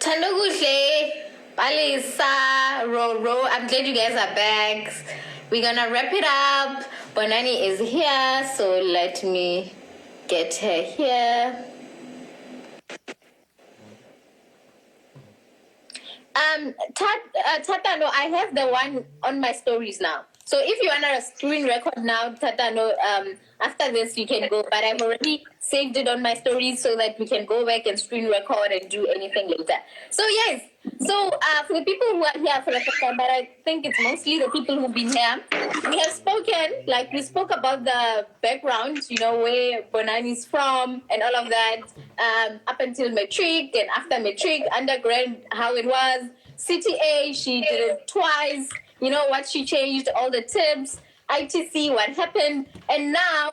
Tandoguhle, Palisa, Ro. I'm glad you guys are back. We're gonna wrap it up. Vhonani is here, so let me get her here. Tatano, I have the one on my stories now. So if you want a screen record now, Tatano, after this you can go. But I've already saved it on my stories so that we can go back and screen record and do anything later. So yes, for the people who are here for the first time, but I think it's mostly the people who've been here, we have spoken, like we spoke about the background, where Vhonani is from and all of that, up until matric and after matric, undergrad, how it was. CTA, she did it twice, what she changed, all the tips, ITC, what happened, and now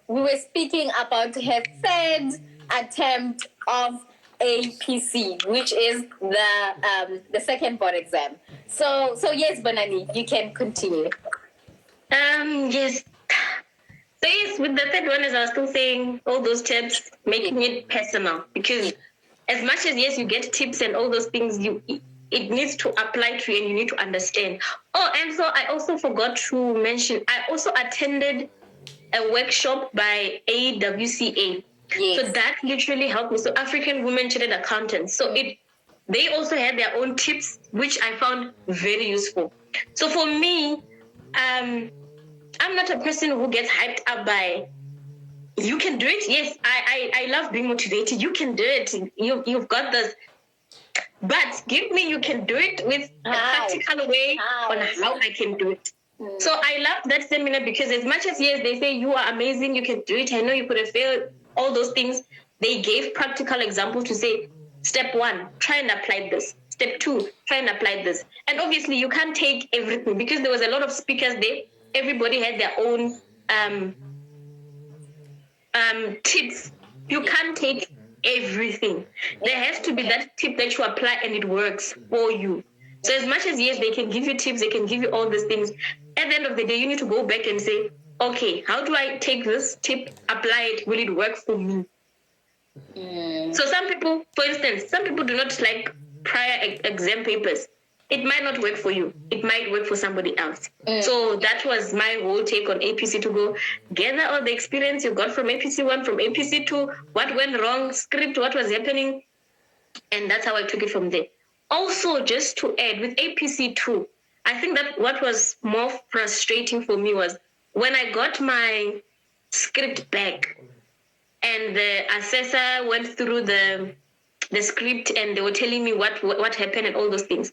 we were speaking about her third attempt of APC, which is the second board exam. So yes, Vhonani, you can continue. Yes. So yes, with the third one, as I was still saying, all those tips, making it personal, because as much as yes, you get tips and all those things, it needs to apply to you and you need to understand. Oh, and so I also forgot to mention, I also attended a workshop by AWCA. Yes. So that literally helped me. So African Women Chartered Accountants. So they also had their own tips, which I found very useful. So for me, I'm not a person who gets hyped up by, you can do it. Yes, I love being motivated. You can do it. You've got this. But give me, you can do it with a practical way on how I can do it. So I love that seminar because as much as, yes, they say you are amazing, you can do it, I know you could have failed, all those things, they gave practical examples to say, step 1, try and apply this. Step 2, try and apply this. And obviously you can't take everything because there was a lot of speakers there. Everybody had their own tips. You can't take everything. There has to be that tip that you apply and it works for you. So as much as, yes, they can give you tips, they can give you all these things, at the end of the day, you need to go back and say, okay, how do I take this tip, apply it, will it work for me? So some people, for instance, some people do not like prior exam papers. It might not work for you. It might work for somebody else. So that was my whole take on APC, to go gather all the experience you got from APC 1, from APC 2, what went wrong, script, what was happening. And that's how I took it from there. Also, just to add, with APC 2, I think that what was more frustrating for me was when I got my script back and the assessor went through the script and they were telling me what happened and all those things.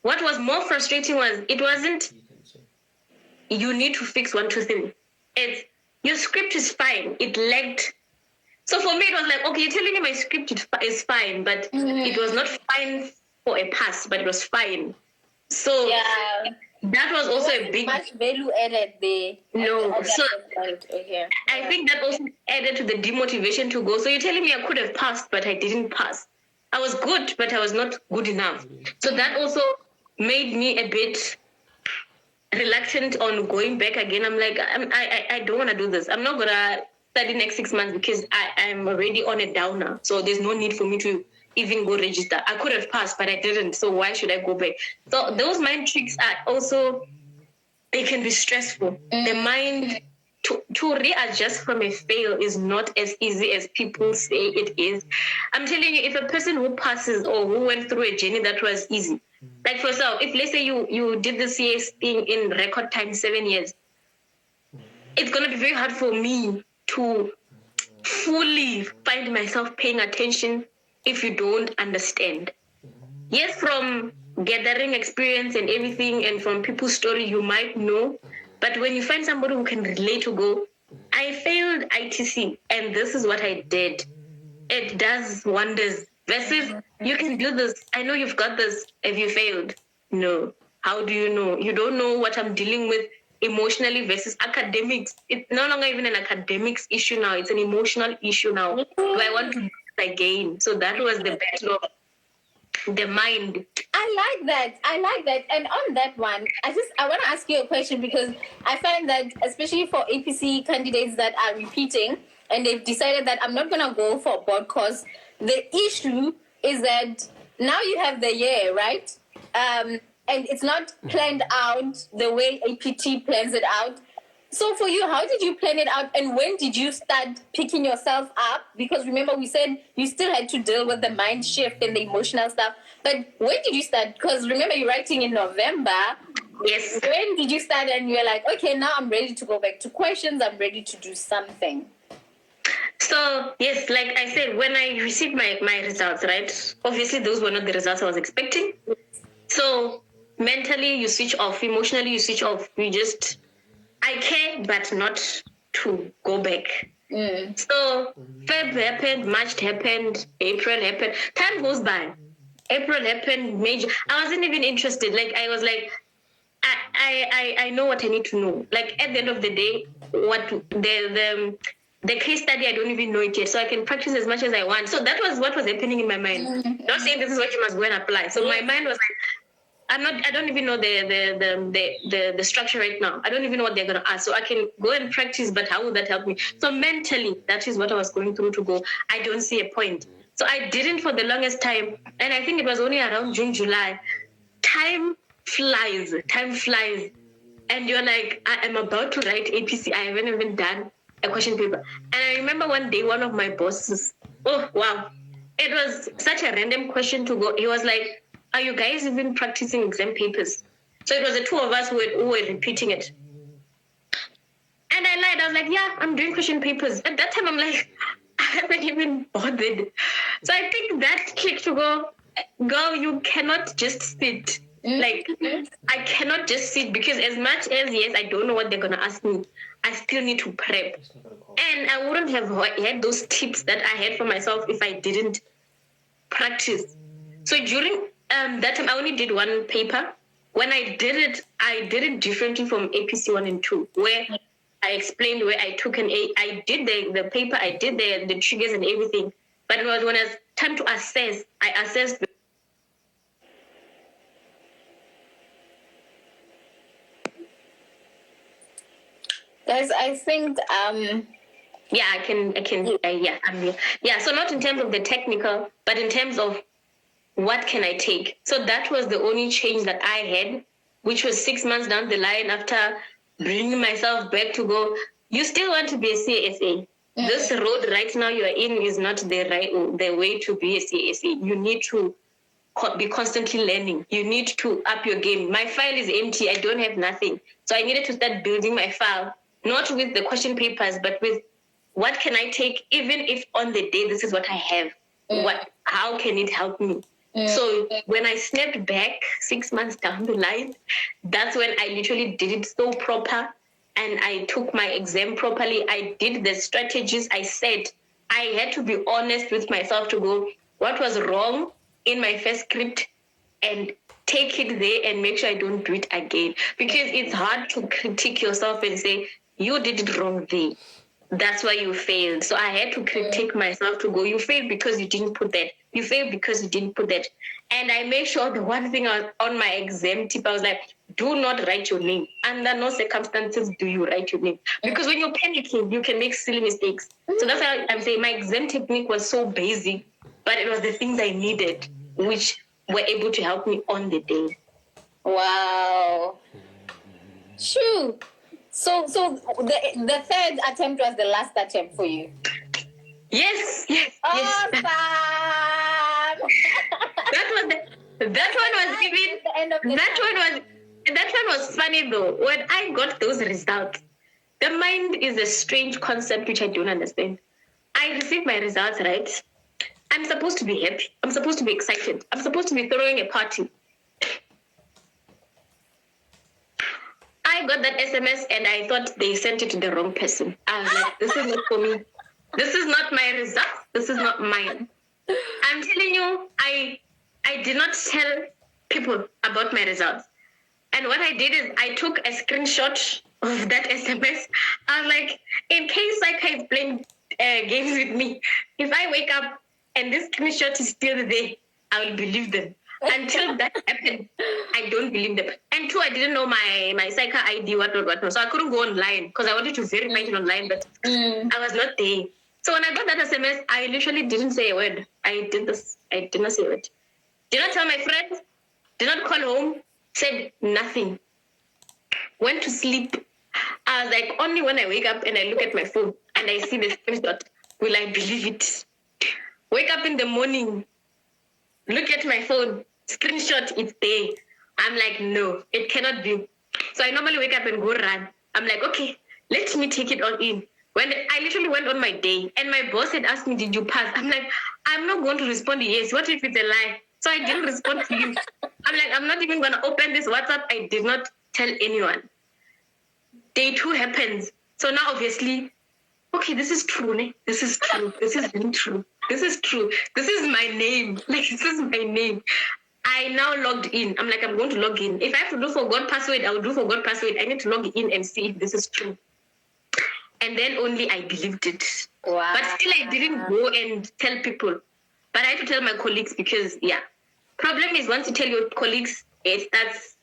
What was more frustrating was it wasn't you need to fix 1, 2, 3. It's your script is fine. It lagged. So for me, it was like, okay, you're telling me my script is fine, but it was not fine for a pass, but it was fine. So that was also a big much value added there. No, so I think that also added to the demotivation to go. So you're telling me I could have passed, but I didn't pass. I was good, but I was not good enough. So that also made me a bit reluctant on going back again. I'm like, I don't want to do this. I'm not gonna study next 6 months because I'm already on a downer. So there's no need for me to even go register. I could have passed, but I didn't. So why should I go back? So those mind tricks are also, they can be stressful. The mind to readjust from a fail is not as easy as people say it is. I'm telling you, if a person who passes or who went through a journey that was easy, like for example, if let's say you did the CS thing in record time, 7 years, it's going to be very hard for me to fully find myself paying attention if you don't understand. Yes, from gathering experience and everything and from people's story, you might know, but when you find somebody who can relate to go, I failed ITC and this is what I did. It does wonders. Versus, you can do this. I know you've got this. Have you failed? No. How do you know? You don't know what I'm dealing with emotionally versus academics. It's no longer even an academics issue now. It's an emotional issue now. Do I want to do this again? So that was the battle of the mind. I like that. And on that one, I want to ask you a question because I find that especially for APC candidates that are repeating and they've decided that I'm not going to go for a board course, the issue is that now you have the year, right? And it's not planned out the way APT plans it out. So for you, how did you plan it out, and when did you start picking yourself up? Because remember, we said you still had to deal with the mind shift and the emotional stuff. But when did you start? Because remember, you're writing in November. Yes. When did you start and you're like, okay, now I'm ready to go back to questions. I'm ready to do something. So, yes, like I said, when I received my results, right? Obviously, those were not the results I was expecting. So, mentally, you switch off. Emotionally, you switch off. I care, but not to go back. So, Feb happened, March happened, April happened. Time goes by. April happened, May. I wasn't even interested. Like, I was like, I know what I need to know. Like, at the end of the day, what the case study, I don't even know it yet. So I can practice as much as I want. So that was what was happening in my mind. Not saying this is what you must go and apply. So my mind was like, I don't even know the structure right now. I don't even know what they're gonna ask. So I can go and practice, but how would that help me? So mentally, that is what I was going through to go. I don't see a point. So I didn't for the longest time. And I think it was only around June, July. Time flies. And you're like, I am about to write APC. I haven't even done a question paper. And I remember one day, one of my bosses, oh, wow. It was such a random question to go. He was like, are you guys even practicing exam papers? So it was the two of us who were repeating it. And I lied. I was like, yeah, I'm doing question papers. At that time, I'm like, I haven't even bothered. So I think that clicked to go, girl, you cannot just sit. Like, I cannot just sit because as much as, yes, I don't know what they're going to ask me, I still need to prep. And I wouldn't have had those tips that I had for myself if I didn't practice. So during that time, I only did one paper. When I did it differently from APC 1 and 2, where I explained where I took an A. I did the paper, I did the triggers and everything. But it was when it was time to assess, I assessed. Guys, I think yeah, I can yeah. So not in terms of the technical, but in terms of what can I take. So that was the only change that I had, which was 6 months down the line after bringing myself back to go, you still want to be a CSA. This road right now you are in is not the way to be a CSA. You need to be constantly learning. You need to up your game. My file is empty. I don't have nothing. So I needed to start building my file, not with the question papers, but with what can I take, even if on the day this is what I have. How can it help me? So when I snapped back 6 months down the line, that's when I literally did it so proper, and I took my exam properly. I did the strategies I said. I had to be honest with myself to go, what was wrong in my first script, and take it there and make sure I don't do it again. Because it's hard to critique yourself and say, you did it wrong there. That's why you failed. So I had to critique myself to go, you failed because you didn't put that. You failed because you didn't put that. And I made sure the one thing on my exam tip, I was like, do not write your name. Under no circumstances do you write your name. Because when you're panicking, you can make silly mistakes. So that's why I'm saying my exam technique was so basic, but it was the things I needed, which were able to help me on the day. Wow. Shoo. So the third attempt was the last attempt for you. Yes. Awesome. That one was funny though. When I got those results, the mind is a strange concept which I don't understand. I received my results, right? I'm supposed to be happy. I'm supposed to be excited. I'm supposed to be throwing a party. I got that SMS and I thought they sent it to the wrong person. I was like, this is not for me. This is not my result. This is not mine. I'm telling you, I did not tell people about my results. And what I did is I took a screenshot of that SMS. I was like, in case Saika is playing games with me, if I wake up and this screenshot is still there, I will believe them. Until that happened, I don't believe them. And two, I didn't know my Saika ID, what. So I couldn't go online because I wanted to verify it online, but I was not there. So when I got that SMS, I literally didn't say a word. I did not say a word. Did not tell my friends, did not call home, said nothing. Went to sleep. I was like, only when I wake up and I look at my phone and I see the screenshot, will I believe it? Wake up in the morning, look at my phone, screenshot, it's there. I'm like, no, it cannot be. So I normally wake up and go run. I'm like, okay, let me take it all in. When I literally went on my day and my boss had asked me, did you pass? I'm like, I'm not going to respond yes. What if it's a lie? So I didn't respond to him. I'm like, I'm not even going to open this WhatsApp. I did not tell anyone. Day 2 happens. So now obviously, okay, this is true. Ne? This is true. This is really true. This is true. This is my name. Like, this is my name. I now logged in. I'm like, I'm going to log in. If I have to do forgot password, I will do forgot password. I need to log in and see if this is true. And then only I believed it. Wow. But still, I didn't go and tell people. But I had to tell my colleagues because, yeah. Problem is, once you tell your colleagues, it starts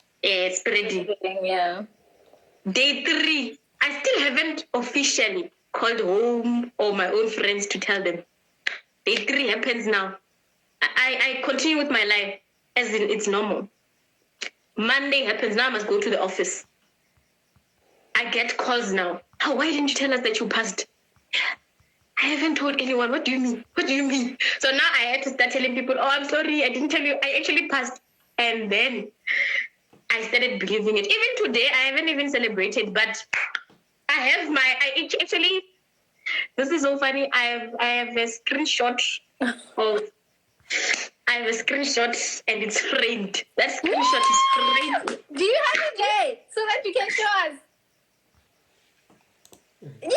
spreading. Yeah. Day 3, I still haven't officially called home or my own friends to tell them. Day 3 happens now. I continue with my life as in it's normal. Monday happens. Now I must go to the office. I get calls now. Oh, why didn't you tell us that you passed? I haven't told anyone. What do you mean? What do you mean? So now I had to start telling people, oh, I'm sorry, I didn't tell you. I actually passed. And then I started believing it. Even today, I haven't even celebrated, but actually, this is so funny. I have a screenshot of, and it's framed. That screenshot is framed. Do you have it there so that you can show us? Yeah!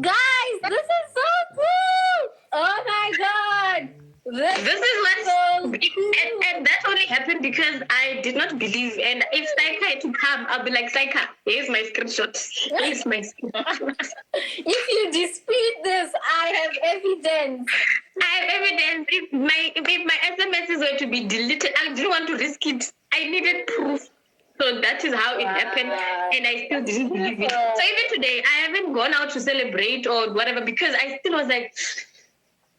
Guys, this is so cool! Oh my god! This is what, so and that only happened because I did not believe. And if Saika had to come, I'll be like, Saika, here's my screenshot. Here's my screenshot. If you dispute this, I have evidence. I have evidence. If my SMSs were to be deleted, I didn't want to risk it. I needed proof. So that is how it happened, and I still didn't believe it. So even today, I haven't gone out to celebrate or whatever because I still was like,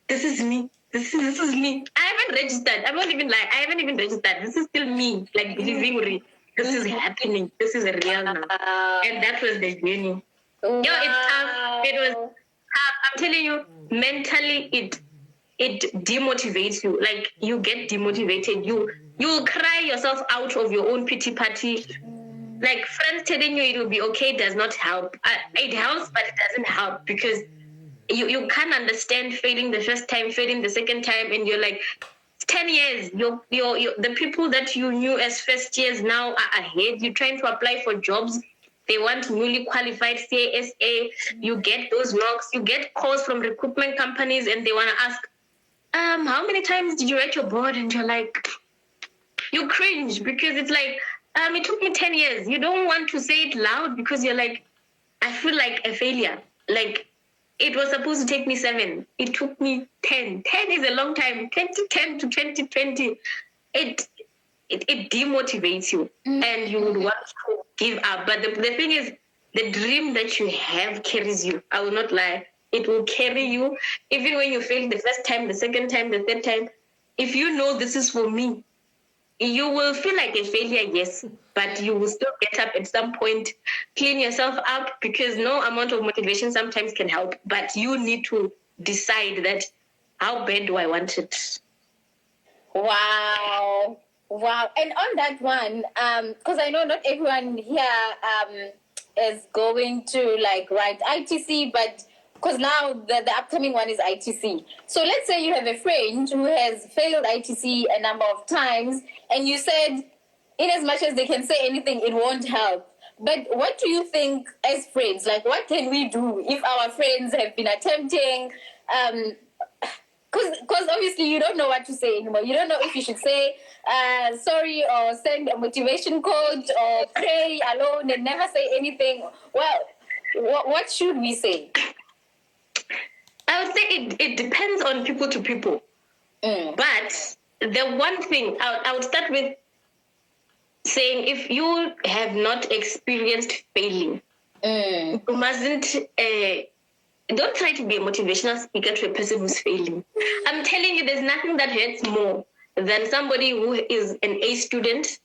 this is me. This is me. I haven't registered. I won't even lie. I haven't even registered. This is still me, like believing this is happening. This is real now. And that was the journey. Wow. Yo, it's tough. It was tough. I'm telling you, mentally, it demotivates you. Like, you get demotivated. You cry yourself out of your own pity party. Like, friends telling you it will be okay does not help. It helps, but it doesn't help because you can't understand failing the first time, failing the second time, and you're like, 10 years, the people that you knew as first years now are ahead. You're trying to apply for jobs. They want newly qualified CASA. You get those knocks. You get calls from recruitment companies, and they want to ask, how many times did you write your board? And you're like, you cringe because it's like, it took me 10 years. You don't want to say it loud because you're like, I feel like a failure. Like, it was supposed to take me 7. It took me 10. 10 is a long time. 2010 to 2020. It demotivates you and you would want to give up. But the thing is, the dream that you have carries you. I will not lie. It will carry you. Even when you fail the first time, the second time, the third time, if you know this is for me, you will feel like a failure, yes, but you will still get up at some point, clean yourself up, because no amount of motivation sometimes can help, but you need to decide that, how bad do I want it? Wow. And on that one, because I know not everyone here is going to like write ITC, but because now the upcoming one is ITC. So let's say you have a friend who has failed ITC a number of times, and you said, in as much as they can say anything, it won't help. But what do you think as friends? Like, what can we do if our friends have been attempting? Because obviously you don't know what to say anymore. You don't know if you should say sorry or send a motivation quote or pray alone and never say anything. Well, what should we say? I would say it depends on people to people. But the one thing, I would start with saying, if you have not experienced failing, you mustn't don't try to be a motivational speaker to a person who's failing. I'm telling you, there's nothing that hurts more than somebody who is an A student,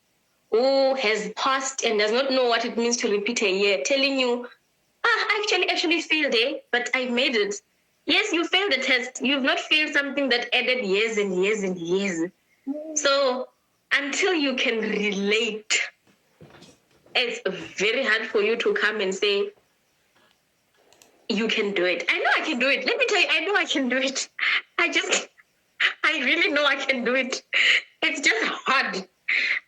who has passed and does not know what it means to repeat a year, telling you, I actually failed, but I made it. Yes, you failed the test. You've not failed something that added years and years and years. So until you can relate, it's very hard for you to come and say, you can do it. I know I can do it. Let me tell you, I know I can do it. I really know I can do it. It's just hard.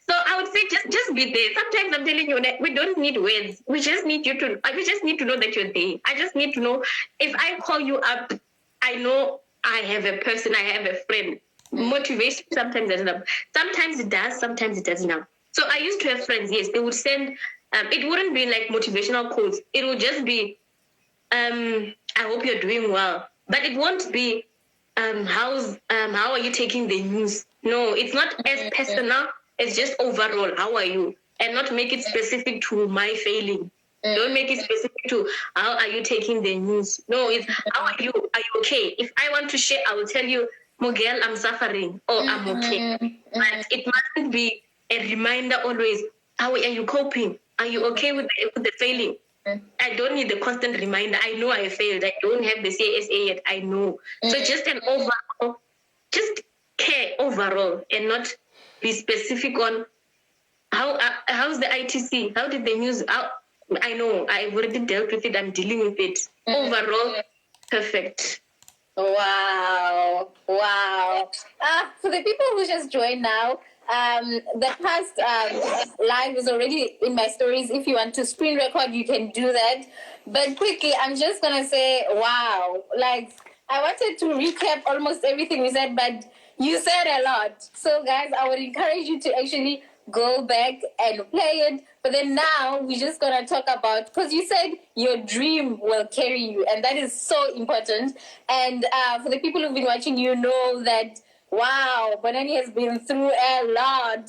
So I would say just be there. Sometimes I'm telling you that we don't need words. We just need to know that you're there. I just need to know if I call you up, I know I have a person, I have a friend. Motivation sometimes doesn't help. Sometimes it does, sometimes it doesn't help. So I used to have friends, yes, they would send, it wouldn't be like motivational quotes. It would just be, I hope you're doing well. But it won't be, how are you taking the news? No, it's not as personal. It's just overall, how are you? And not make it specific to my failing. Don't make it specific to how are you taking the news. No, it's how are you? Are you okay? If I want to share, I will tell you, Miguel, I'm suffering. Oh, I'm okay. But it mustn't be a reminder always. How are you coping? Are you okay with the failing? I don't need the constant reminder. I know I failed. I don't have the CSA yet. I know. So just an overall, just care overall and not be specific on how's the ITC? How did the news? I know I've already dealt with it. I'm dealing with it. Overall, perfect. Wow. For the people who just joined now, the past live is already in my stories. If you want to screen record, you can do that. But quickly, I'm just going to say, wow. Like, I wanted to recap almost everything we said, but you said a lot. So, guys, I would encourage you to actually go back and play it. But then now we're just going to talk about, because you said your dream will carry you, and that is so important. And for the people who've been watching, you know that, wow, Vhonani has been through a lot.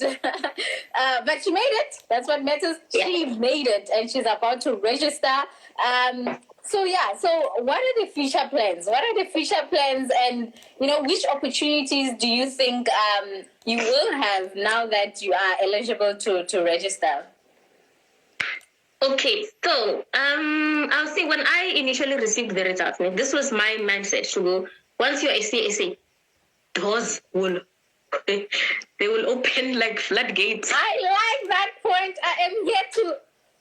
But she made it. That's what matters. She made it, and she's about to register. So what are the future plans? And, which opportunities do you think you will have now that you are eligible to register? Okay, so I'll say when I initially received the results, this was my mindset to go, once you're a CSA, doors will open like floodgates. I like that point. I am here to...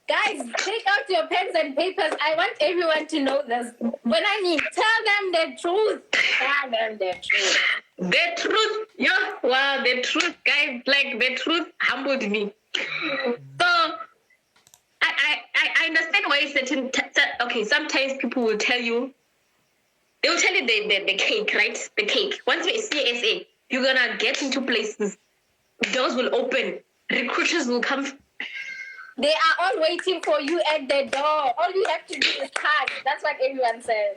Guys, take out your pens and papers. I want everyone to know this. Vhonani, tell them the truth. Tell them the truth. The truth. Wow, the truth, guys. Like, the truth humbled me. So, I understand why okay, sometimes people will tell you, they will tell you the cake, right? The cake. Once you're a CSA, you're going to get into places. Doors will open. Recruiters will come. They are all waiting for you at the door. All you have to do is hug. That's what everyone says.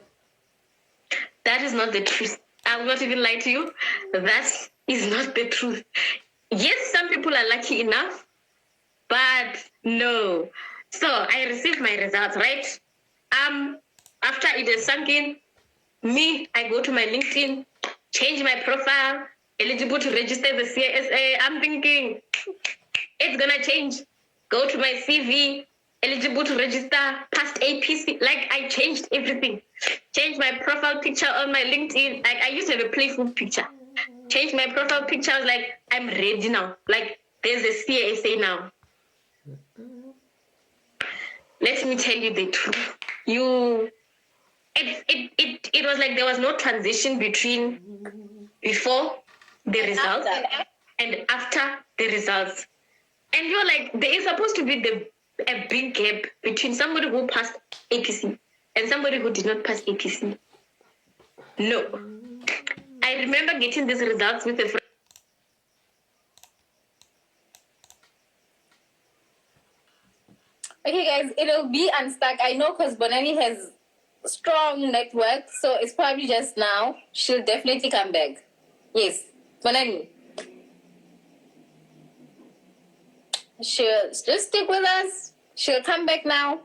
That is not the truth. I will not even lie to you. That is not the truth. Yes, some people are lucky enough, but no. So I received my results, right? After it is sunk in, I go to my LinkedIn, change my profile, eligible to register the CSA. I'm thinking, it's gonna change. Go to my CV, eligible to register, past APC. Like, I changed everything. Changed my profile picture on my LinkedIn. Like, I used to have a playful picture. Changed my profile picture. I was like, I'm ready now. Like, there's a CSA now. Let me tell you the truth. It was like there was no transition between before the results and after the results. And you're like, there is supposed to be a big gap between somebody who passed APC and somebody who did not pass APC. No. I remember getting these results with a friend. Okay, guys, it'll be unstuck. I know because Vhonani has strong network, so it's probably just now. She'll definitely come back. Yes, Vhonani. She'll just stick with us. She'll come back now.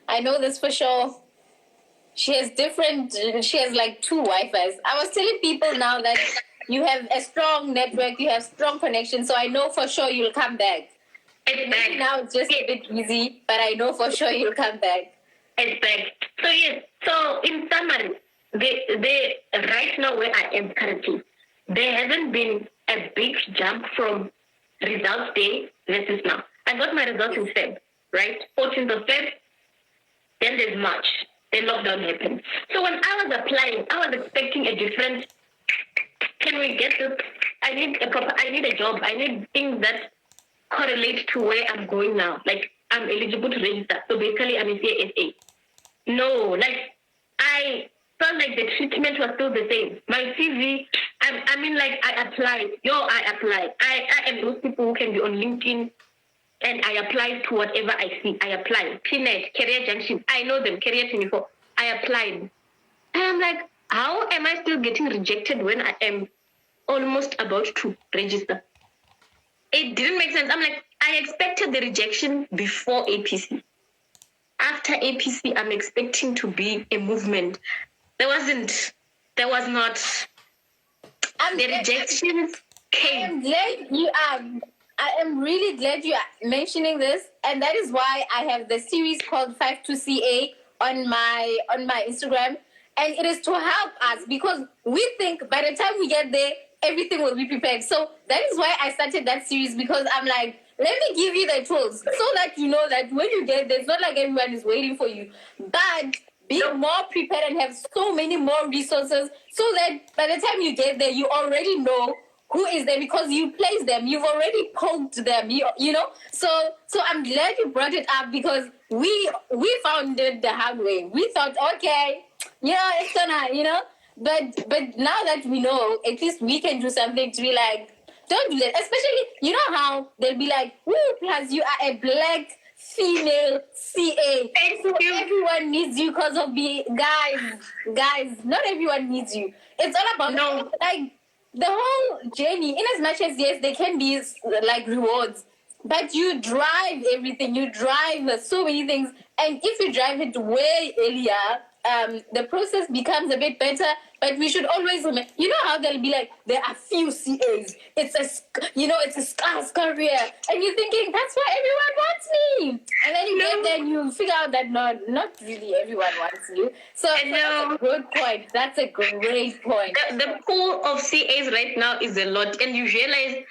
I know this for sure. she has like 2 Wi-Fis. I was telling people now that you have a strong network, you have strong connection, so I know for sure you'll come back. Maybe now it's just a bit easy, but I know for sure you'll come back. Exactly. So yes, so in summary, they right now where I am currently, there hasn't been a big jump from results day versus now. I got my results in Feb, right? 14th of Feb, then there's March, then lockdown happened. So when I was applying, I was expecting a different, can we get this? I need a job. I need things that correlate to where I'm going now. Like, I'm eligible to register. So basically, I'm a CASA. No, like, I felt like the treatment was still the same. My CV, I applied. I am those people who can be on LinkedIn and I apply to whatever I see. I apply. PNet, Career Junction, I know them, Career 24. I applied. And I'm like, how am I still getting rejected when I am almost about to register? It didn't make sense. I'm like, I expected the rejection before APC. After APC, I'm expecting to be a movement. There was not. The rejections came. I am really glad you are mentioning this, and that is why I have the series called 52CA on my Instagram, and it is to help us because we think by the time we get there, everything will be prepared. So that is why I started that series, because I'm like, let me give you the tools so that you know that when you get there, it's not like everyone is waiting for you, but be more prepared and have so many more resources so that by the time you get there, you already know who is there because you placed them. You've already poked them, you know? So I'm glad you brought it up because we found it the hard way. We thought, okay, it's gonna, but now that we know, at least we can do something to be like, don't do that. Especially, you know how they'll be like, plus you are a black female CA. So everyone needs you because of guys, not everyone needs you. It's all about like the whole journey. In as much as yes, there can be like rewards, but you drive everything. You drive so many things, and if you drive it way earlier, the process becomes a bit better. But we should always remember, you know how they'll be like, there are few CAs. It's a scarce career. And you're thinking, that's why everyone wants me. And then you get there and you figure out that not really everyone wants you. So that's a good point. That's a great point. The pool of CAs right now is a lot. And you realize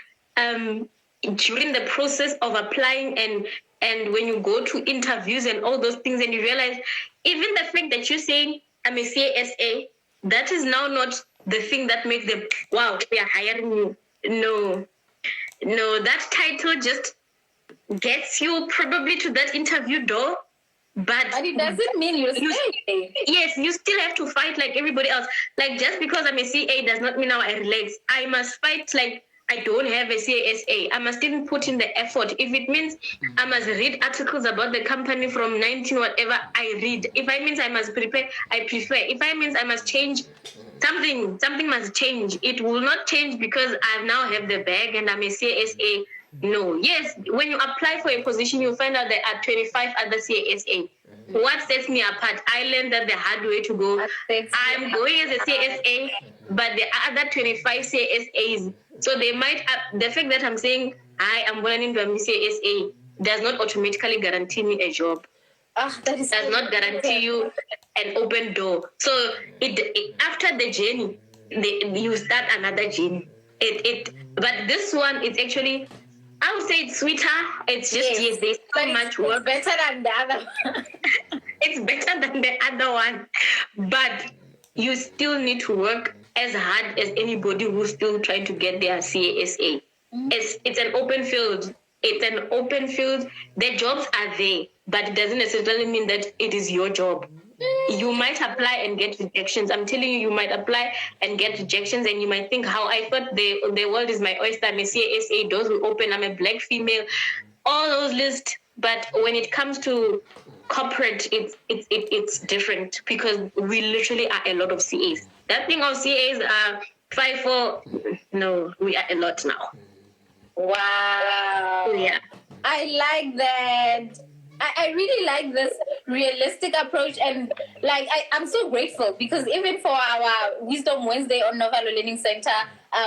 during the process of applying and when you go to interviews and all those things, and you realize even the fact that you're saying, I'm a CASA, that is now not the thing that makes them, wow, we are hiring you. No, that title just gets you probably to that interview door, but it doesn't mean you're staying. Yes, you still have to fight like everybody else. Like, just because I'm a CA does not mean now I relax. I must fight like I don't have a CASA. I must even put in the effort. If it means I must read articles about the company from 19 whatever, I read. If it means I must prepare, I prefer. If it means I must change something must change. It will not change because I now have the bag and I'm a CASA. No. Yes, when you apply for a position, you find out there are 25 other CASA. What sets me apart? I learned that the hard way to go. I'm going as a CSA, but there are other 25 CSAs. So they might, the fact that I'm saying I am Vhonani Ndwabi CSA does not automatically guarantee me a job. That does not guarantee you an open door. So after the journey, you start another journey. But this one, it's actually, I would say it's sweeter. It's just, there's so much work. It's better than the other one. It's better than the other one. But you still need to work as hard as anybody who's still trying to get their CASA. It's an open field. It's an open field. The jobs are there, but it doesn't necessarily mean that it is your job. You might apply and get rejections. I'm telling you, you might apply and get rejections, and you might think, how I thought the world is my oyster. I'm a CASA, doors will open. I'm a black female. All those lists. But when it comes to corporate, it's different because we literally are a lot of CAs. That thing of CAs are 5-4. No, we are a lot now. Wow. Yeah. I like that. I really like this realistic approach, and like I'm so grateful because even for our Wisdom Wednesday on Novalo Learning Center,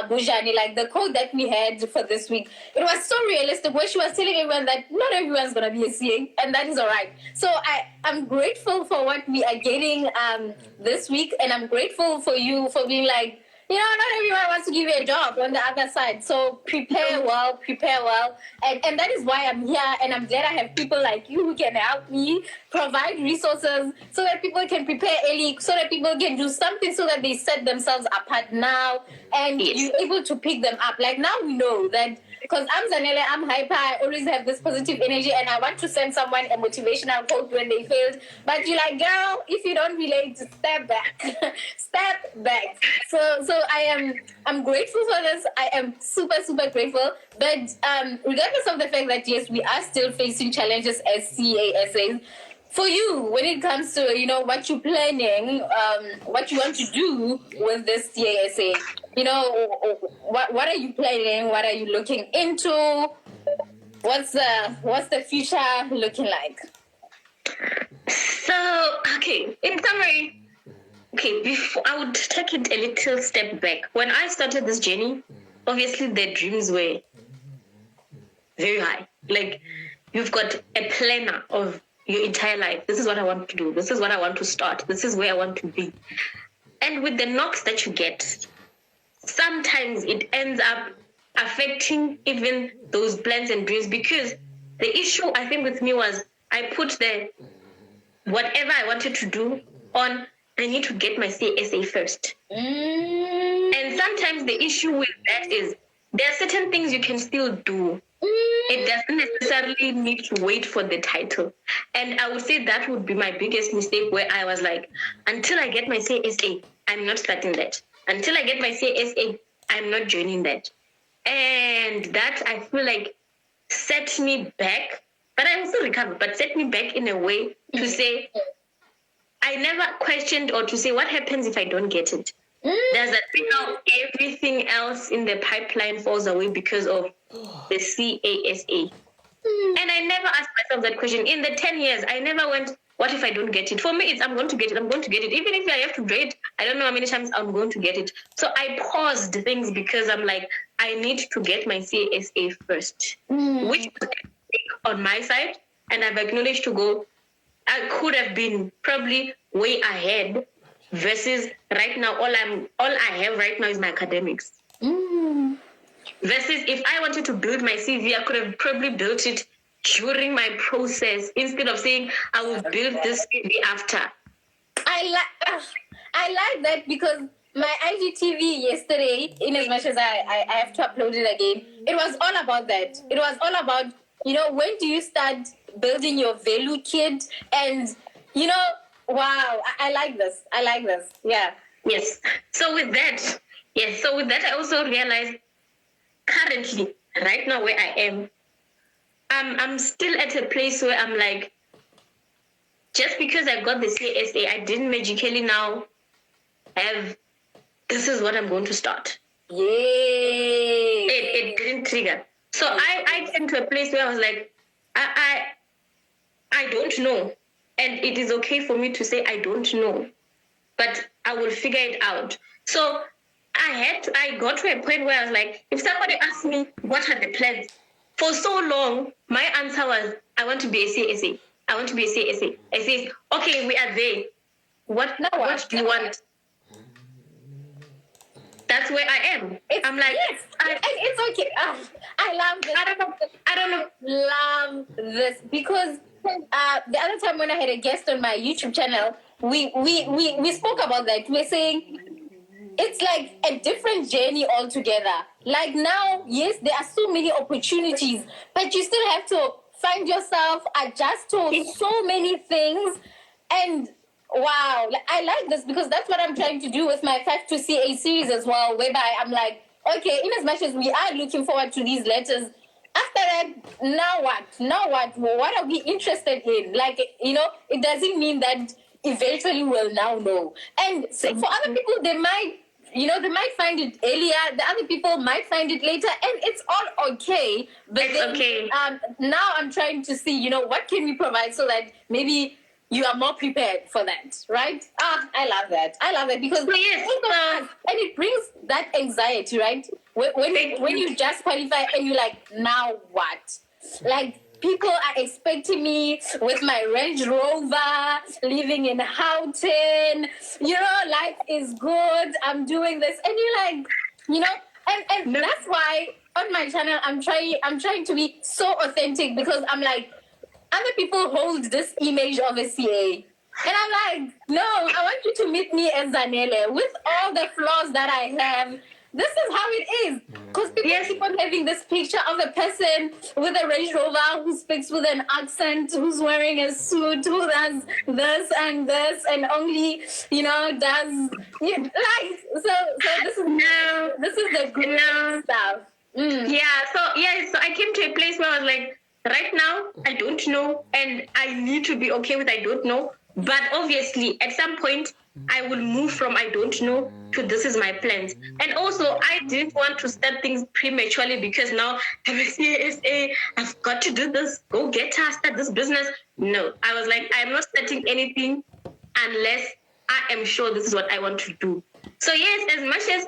Bhonani, like the code that we had for this week, it was so realistic where she was telling everyone that not everyone's gonna be a CA, and that is all right. So I'm grateful for what we are getting this week, and I'm grateful for you for being like, you know, not everyone wants to give you a job on the other side. So prepare well. And that is why I'm here. And I'm glad I have people like you who can help me provide resources so that people can prepare early, so that people can do something so that they set themselves apart now. And you're able to pick them up. Like now we know that because I'm Zanele, I'm hyper, I always have this positive energy and I want to send someone a motivational quote when they failed. But you're like, girl, if you don't relate, step back. Step back. So I'm grateful for this. I am super, super grateful. But regardless of the fact that, yes, we are still facing challenges as CASAs, for you, when it comes to, you know, what you're planning, what you want to do with this CASA, you know, what are you planning? What are you looking into? What's the future looking like? So, okay, in summary, before I would take it a little step back. When I started this journey, obviously the dreams were very high. Like, you've got a planner of your entire life. This is what I want to do. This is what I want to start. This is where I want to be. And with the knocks that you get, sometimes it ends up affecting even those plans and dreams, because the issue I think with me was I put the whatever I wanted to do on, I need to get my CSA first. And sometimes the issue with that is there are certain things you can still do. It doesn't necessarily need to wait for the title. And I would say that would be my biggest mistake, where I was like, until I get my CSA, I'm not starting that. Until I get my CSA, I'm not joining that. And that, I feel like, set me back. But I also recovered, but set me back in a way to say, I never questioned or to say, what happens if I don't get it? Does that mean now everything else in the pipeline falls away because of the CASA? And I never asked myself that question. In the 10 years, I never went, what if I don't get it? For me, it's I'm going to get it. I'm going to get it. Even if I have to wait, I don't know how many times I'm going to get it. So I paused things because I'm like, I need to get my CASA first, which on my side, and I've acknowledged to go, I could have been probably way ahead versus right now, all I have right now is my academics. Versus if I wanted to build my CV, I could have probably built it during my process instead of saying I will build this CV after. I like that because my IGTV yesterday, in as much as I have to upload it again, it was all about that. It was all about, you know, when do you start building your value kit? And, you know, wow, I like this. I like this. Yeah. Yes. So with that, I also realized currently, right now where I am, I'm still at a place where I'm like, just because I got the CSA, I didn't magically now have, this is what I'm going to start. Yay! It didn't trigger. So I came to a place where I was like, I don't know. And it is okay for me to say I don't know, but I will figure it out. So I got to a point where I was like, if somebody asked me, what are the plans? For so long, my answer was, I want to be a CSA. I want to be a CSA. I say, okay, we are there. What do you want? That's where I am. I'm like, yes, and it's okay. I love this. I don't know. Love this because the other time when I had a guest on my YouTube channel, we spoke about that. We're saying it's like a different journey altogether. Like now, yes, there are so many opportunities, but you still have to find yourself, adjust to so many things. And wow, I like this because that's what I'm trying to do with my 5 to CA series as well, whereby I'm like, okay, in as much as we are looking forward to these letters, after that, now what? What are we interested in? Like, you know, it doesn't mean that eventually we'll now know. And so for other people, they might they might find it earlier, the other people might find it later, and it's all okay. But okay. Now I'm trying to see, what can we provide so that maybe you are more prepared for that, right? I love that. Because and it brings that anxiety, right? When you just qualify and you're like, now what? Like, people are expecting me with my Range Rover, living in Houghton. Life is good. I'm doing this, and you're like, and that's why on my channel I'm trying to be so authentic, because I'm like, other people hold this image of a CA. And I'm like, no, I want you to meet me as Zanele with all the flaws that I have. This is how it is. Because people keep on having this picture of a person with a Range Rover who speaks with an accent, who's wearing a suit, who does this and this, and only, does... So this is the good stuff. So I came to a place where I was like, right now, I don't know, and I need to be okay with I don't know. But obviously, at some point, I will move from I don't know to this is my plans. And also, I didn't want to start things prematurely because now I'm a CSA, I've got to do this, go get her, start this business. No, I was like, I'm not starting anything unless I am sure this is what I want to do. So yes, as much as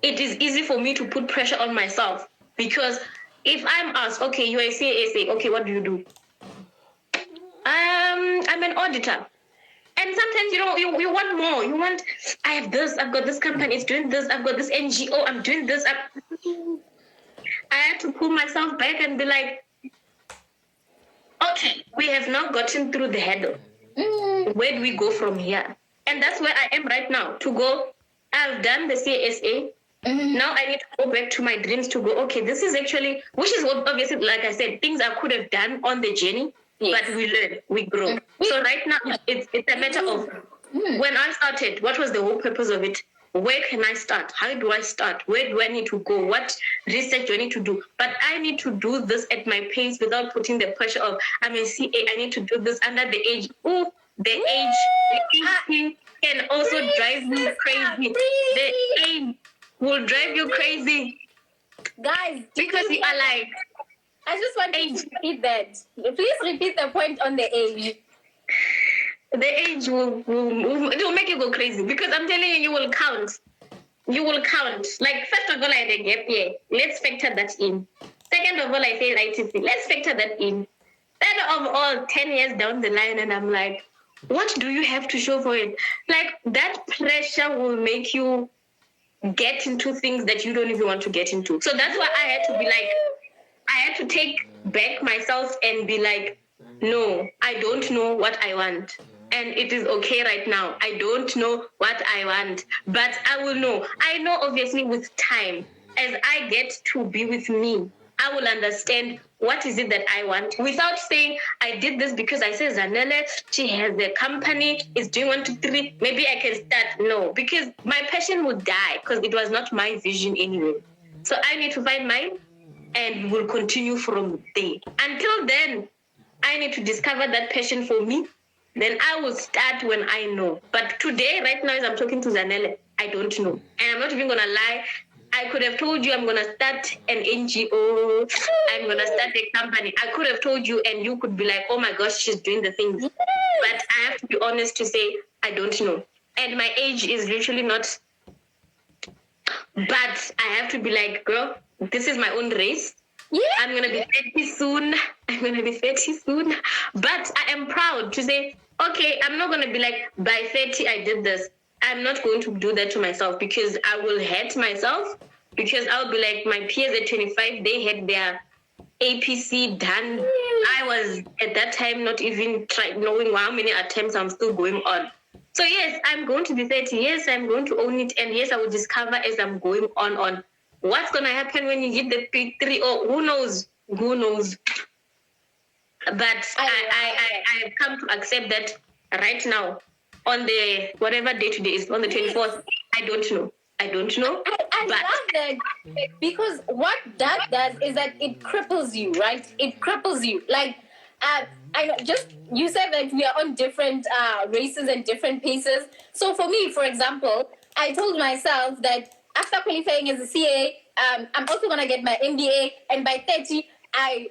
it is easy for me to put pressure on myself, because if I'm asked, okay, you're a CSA, okay, what do you do? I'm an auditor. And sometimes, you want more. You want, I have this, I've got this company, it's doing this, I've got this NGO, I'm doing this. I had to pull myself back and be like, okay, we have now gotten through the hurdle. Where do we go from here? And that's where I am right now, to go, I've done the CSA. Now I need to go back to my dreams to go, okay, this is actually, which is what, obviously, like I said, things I could have done on the journey, but we learn, we grow. So right now, it's a matter of, when I started, what was the whole purpose of it? Where can I start? How do I start? Where do I need to go? What research do I need to do? But I need to do this at my pace without putting the pressure of, I'm a CA, I need to do this under the age. The age can also drive you crazy. The age will drive you crazy, guys, because you are like, I just want you to repeat that. Please repeat the point on the age. The age will make you go crazy, because I'm telling you, you will count. Like, first of all, I had a gap year. Let's factor that in. Second of all, I say ITC. Let's factor that in. Third of all, 10 years down the line, and I'm like, what do you have to show for it? Like, that pressure will make you get into things that you don't even want to get into. So that's why I had to take back myself and be like, no, I don't know what I want. And it is okay right now. I don't know what I want, but I will know. I know, obviously, with time, as I get to be with me, I will understand what is it that I want, without saying I did this because I said Zanele, she has a company, is doing 1, 2, 3, maybe I can start. No, because my passion would die, because it was not my vision anyway. So I need to find mine, and will continue from there. Until then, I need to discover that passion for me. Then I will start when I know. But today, right now, as I'm talking to Zanele, I don't know. And I'm not even going to lie. I could have told you I'm going to start an NGO. I'm going to start a company. I could have told you, and you could be like, oh my gosh, she's doing the things. But I have to be honest to say, I don't know. And my age is literally not. But I have to be like, girl, this is my own race. Yeah. I'm going to be 30 soon. But I am proud to say, okay, I'm not going to be like, by 30, I did this. I'm not going to do that to myself, because I will hate myself, because I'll be like, my peers at 25, they had their APC done. I was at that time not even knowing how many attempts I'm still going on. So yes, I'm going to be 30. Yes, I'm going to own it. And yes, I will discover as I'm going on what's going to happen when you hit the peak 3, or who knows. But I have come to accept that right now, on the whatever day today is, on the 24th, I don't know. I love that, because what that does is that it cripples you, right? It cripples you. Like, I know, just, you said that we are on different races and different paces. So for me, for example, I told myself that after qualifying as a CA, I'm also gonna get my MBA, and by 30, I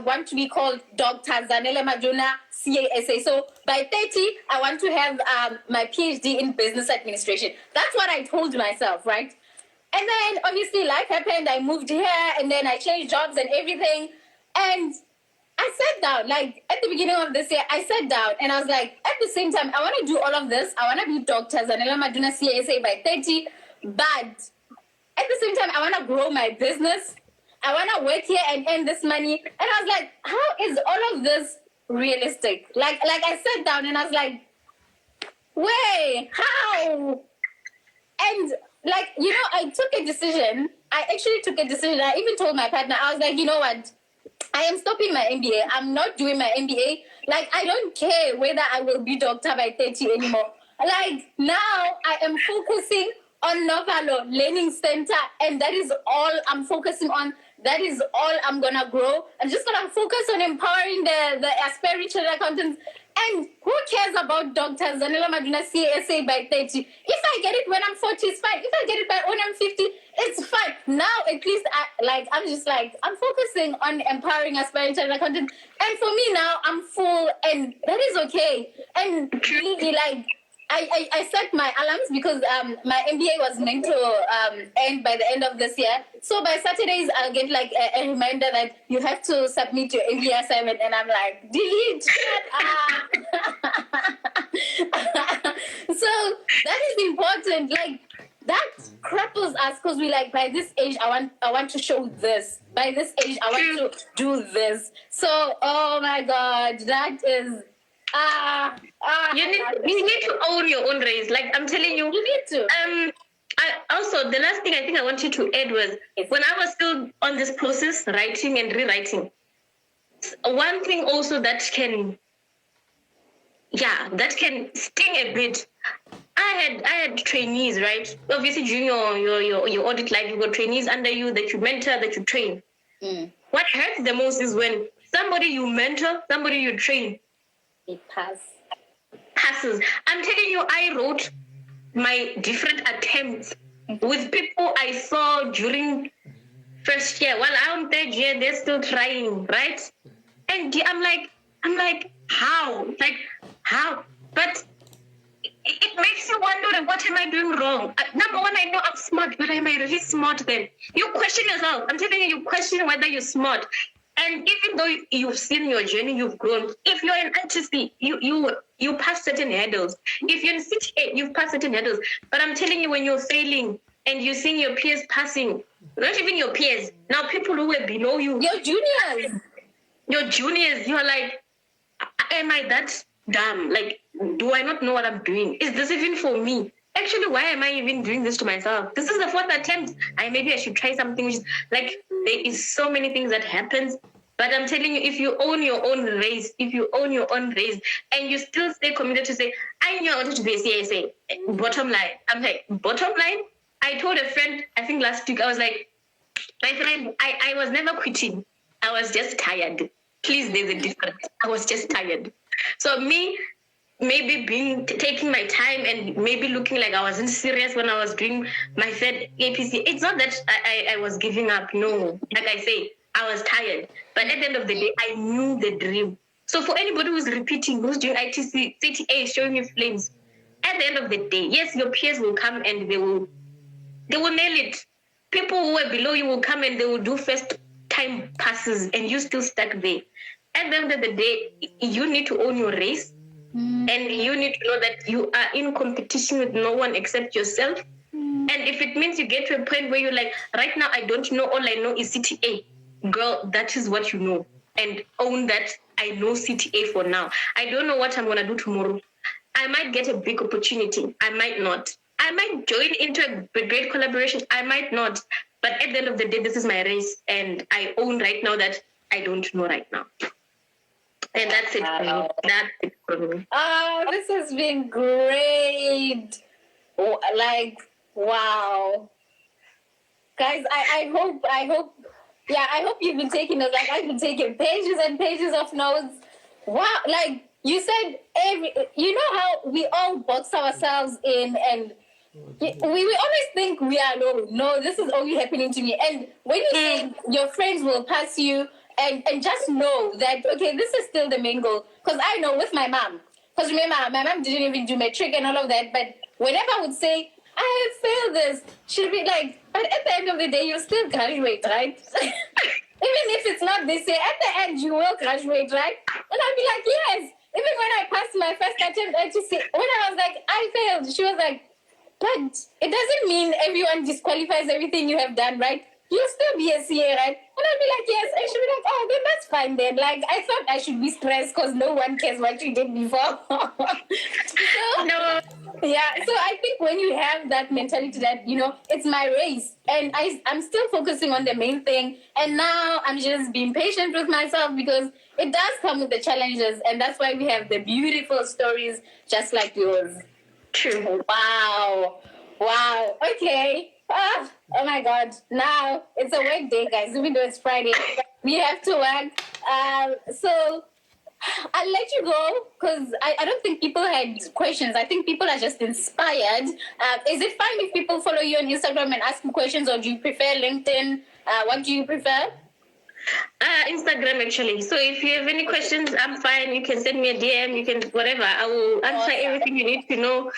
want to be called Dr. Zanele Majuna CASA. So by 30, I want to have my PhD in business administration. That's what I told myself, right? And then obviously life happened. I moved here, and then I changed jobs and everything. And I sat down, like at the beginning of this year, I sat down and I was like, at the same time, I want to do all of this. I want to be Dr. Zanele Maduna CASA by 30, but at the same time, I want to grow my business. I want to work here and earn this money. And I was like, how is all of this realistic? Like I sat down and I was like, wait, how? And like, you know, I took a decision. I actually took a decision. I even told my partner, I was like, you know what? I am stopping my MBA. I'm not doing my MBA. Like, I don't care whether I will be doctor by 30 anymore. Like, now I am focusing on Novalo Learning Center, and that is all I'm focusing on. That is all I'm going to grow. I'm just going to focus on empowering the aspiring chartered accountants. And who cares about Dr. Zanele Maduna CASA by 30? If I get it when I'm 40, it's fine. If I get it by when I'm 50, it's fine. Now, at least, I'm focusing on empowering aspiring chartered accountants. And for me now, I'm full, and that is okay. And really, like, I set my alarms because my MBA was meant to end by the end of this year. So by Saturdays, I'll get like a reminder that you have to submit your MBA assignment, and I'm like, delete. So that is important. Like, that cripples us because we like, by this age, I want to show this. By this age, I want to do this. So, oh my God, that is. You need to own your own race. Like, I'm telling you. You need to. Also, the last thing I think I wanted to add was, when I was still on this process, writing and rewriting, one thing also that can sting a bit. I had trainees, right? Obviously, during your audit life, you got trainees under you that you mentor, that you train. What hurts the most is when somebody you mentor, somebody you train, it passes. I'm telling you, I wrote my different attempts with people I saw during first year. Well, I'm third year, they're still trying, right? And I'm like, how? Like, how? But it makes you wonder, what am I doing wrong? Number one, I know I'm smart, but am I really smart then? You question yourself. I'm telling you, you question whether you're smart. And even though you've seen your journey, you've grown. If you're in NTC, you pass certain hurdles. If you're in CTA, you've passed certain hurdles. But I'm telling you, when you're failing and you're seeing your peers passing, not even your peers, now people who are below you. Your juniors, you're like, am I that dumb? Like, do I not know what I'm doing? Is this even for me? Actually, why am I even doing this to myself? This is the fourth attempt. Maybe I should try something which is like, there is so many things that happens. But I'm telling you, if you own your own race, and you still stay committed to say, I knew I wanted to be a CSA, bottom line. I'm like, bottom line? I told a friend, I think last week, I was like, my friend, I was never quitting. I was just tired. Please, there's a difference. I was just tired. So me, maybe taking my time and maybe looking like I wasn't serious when I was doing my third APC. It's not that I was giving up. No, like I say, I was tired. But at the end of the day, I knew the dream. So for anybody who's repeating, who's doing ITC, CTA, showing you flames, at the end of the day, yes, your peers will come and they will nail it. People who are below you will come and they will do first time passes and you still stuck there. At the end of the day, you need to own your race. And you need to know that you are in competition with no one except yourself. And if it means you get to a point where you're like, right now, I don't know, all I know is CTA. Girl, that is what you know. And own that I know CTA for now. I don't know what I'm going to do tomorrow. I might get a big opportunity. I might not. I might join into a great collaboration. I might not. But at the end of the day, this is my race. And I own right now that I don't know right now. And that's it. Wow. That's it for me. Oh, this has been great. Oh, like, wow. Guys, I hope you've been taking notes. Like, I've been taking pages and pages of notes. Wow, like you said, you know how we all box ourselves in, and We always think we are alone. No, this is only happening to me. And when you say your friends will pass you, and just know that, okay, this is still the main goal. Because I know with my mom, because remember, my mom didn't even do matric and all of that, but whenever I would say, I have failed this, she'd be like, but at the end of the day, you'll still graduate, right? Even if it's not this year, at the end, you will graduate, right? And I'd be like, yes. Even when I passed my first attempt, when I was like, I failed, she was like, but it doesn't mean everyone disqualifies everything you have done, right? You'll still be a CA, right? And I'd be like, yes. And she'd be like, oh, then that's fine then. Like, I thought I should be stressed because no one cares what you did before. No. Yeah, so I think when you have that mentality that, it's my race and I'm still focusing on the main thing, and now I'm just being patient with myself because it does come with the challenges, and that's why we have the beautiful stories just like yours. True. Wow. Okay. Oh my God. Now it's a work day, guys. Even though it's Friday, we have to work. So I'll let you go because I don't think people had questions. I think people are just inspired. Is it fine if people follow you on Instagram and ask you questions, or do you prefer LinkedIn? What do you prefer? Instagram, actually. So if you have any questions, I'm fine. You can send me a DM. You can whatever. I will answer everything you need to know,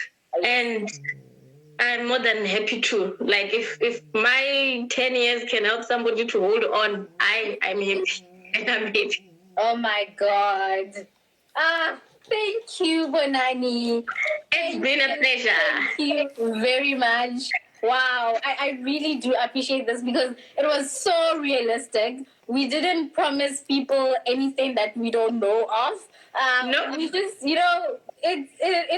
and I'm more than happy to. Like if my 10 years can help somebody to hold on, I'm happy. And I'm happy. Oh my God. Thank you, Vhonani. It's been a pleasure. Thank you very much. Wow, I really do appreciate this because it was so realistic. We didn't promise people anything that we don't know of. No. We just, it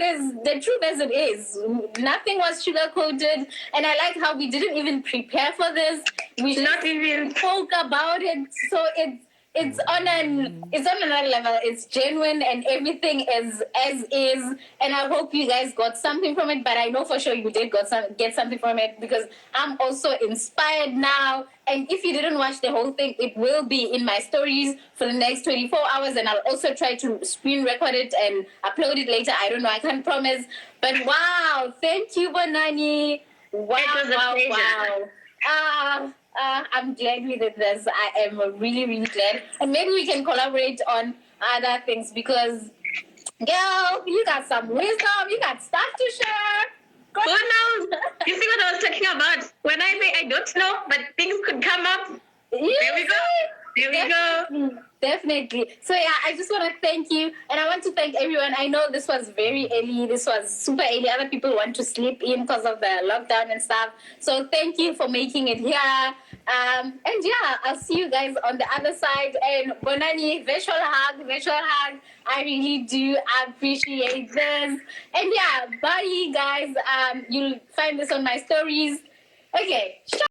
is the truth as it is. Nothing was sugar-coated, and I like how we didn't even prepare for this. We not even spoke about it, so it's on another level. It's genuine and everything is as is. And I hope you guys got something from it. But I know for sure you did get something from it because I'm also inspired now. And if you didn't watch the whole thing, it will be in my stories for the next 24 hours. And I'll also try to screen record it and upload it later. I don't know. I can't promise. But wow, thank you, Vhonani. Wow, it was a pleasure. Wow. I'm glad we did this. I am really, really glad. And maybe we can collaborate on other things because, girl, you got some wisdom. You got stuff to share. Who knows? You see what I was talking about? When I say I don't know, but things could come up. There we go. Definitely. So yeah, I just want to thank you, and I want to thank everyone. I know this was very early. This was super early. Other people want to sleep in because of the lockdown and stuff. So thank you for making it here. And yeah, I'll see you guys on the other side. And Vhonani, virtual hug. I really do appreciate this. And yeah, bye guys. You'll find this on my stories. Okay.